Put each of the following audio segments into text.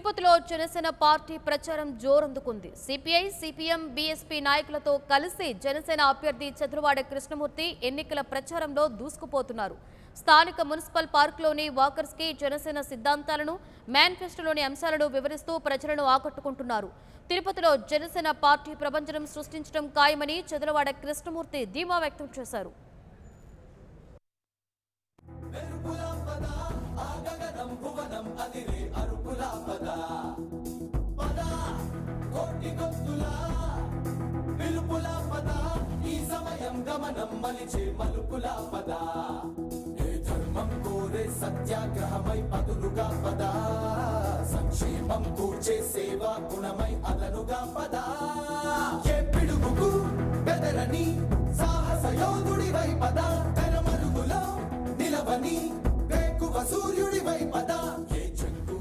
తిరుపతిలో జనసేన పార్టీ ప్రచారం జోరందుకుంది. CPI, CPM, BSP నాయకులతో కలిసి జనసేన అభ్యర్థి చంద్రవాడ కృష్ణమూర్తి ఎన్నికల ప్రచారంలో దూసుకుపోతున్నారు. స్థానిక మున్సిపల్ పార్కులోని వాకర్స్ కి జనసేన సిద్ధాంతాలను, మేనిఫెస్టోలోని అంశాలను వివరిస్తూ ప్రజలను ఆకట్టుకుంటున్నారు. తిరుపతిలో జనసేన పార్టీ ప్రభంజనం సృష్టించడం ఖాయమని చంద్రవాడ కృష్ణమూర్తి ధీమా వ్యక్తం చేశారు. సత్యాగ్రహమై పదులుగా పదా సంక్షేమం కూర్చే సేవా గుణమై అదనుగా పదా ఏ పిడుగుకు బెదరని సాహస యోధుడివై పదా తెరమరుగులో నిలవని వేకువ సూర్యుడివై పదా ఏ చెంగు.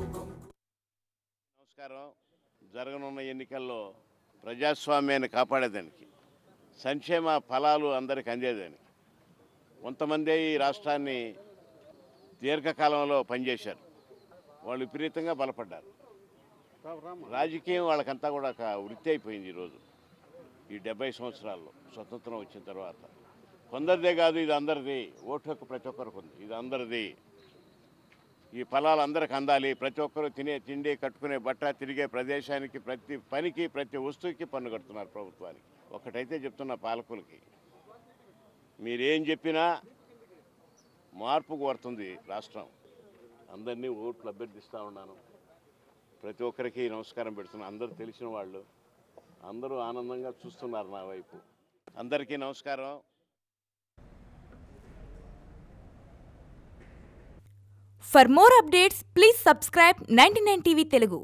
నమస్కారం. జరగనున్న ఎన్నికల్లో ప్రజాస్వామ్యాన్ని కాపాడేదానికి, సంక్షేమ ఫలాలు అందరికి అందేదానికి కొంతమంది ఈ రాష్ట్రాన్ని దీర్ఘకాలంలో పనిచేశారు. వాళ్ళు విపరీతంగా బలపడ్డారు. రాజకీయం వాళ్ళకంతా కూడా ఒక వృత్తి అయిపోయింది. ఈరోజు ఈ 70 సంవత్సరాల్లో స్వతంత్రం వచ్చిన తర్వాత కొందరిదే కాదు, ఇది అందరిది. ఓటు హక్కు ప్రతి ఒక్కరికి ఉంది, ఇది అందరిది. ఈ ఫలాలు అందరికి అందాలి. ప్రతి ఒక్కరు తినే తిండి, కట్టుకునే బట్ట, తిరిగే ప్రదేశానికి, ప్రతి పనికి, ప్రతి వస్తువుకి పన్ను కడుతున్నారు ప్రభుత్వానికి. ఒకటైతే చెప్తున్న పాలకులకి, మీరేం చెప్పినా మార్పు కోరుతుంది రాష్ట్రం. అందరినీ ఓట్లు అభ్యర్థిస్తూ ఉన్నాను. ప్రతి ఒక్కరికి నమస్కారం పెడుతున్నాను. అందరూ తెలిసిన వాళ్ళు అందరూ ఆనందంగా చూస్తున్నారు నా వైపు. అందరికీ నమస్కారం. For more updates, please subscribe 99 TV Telugu.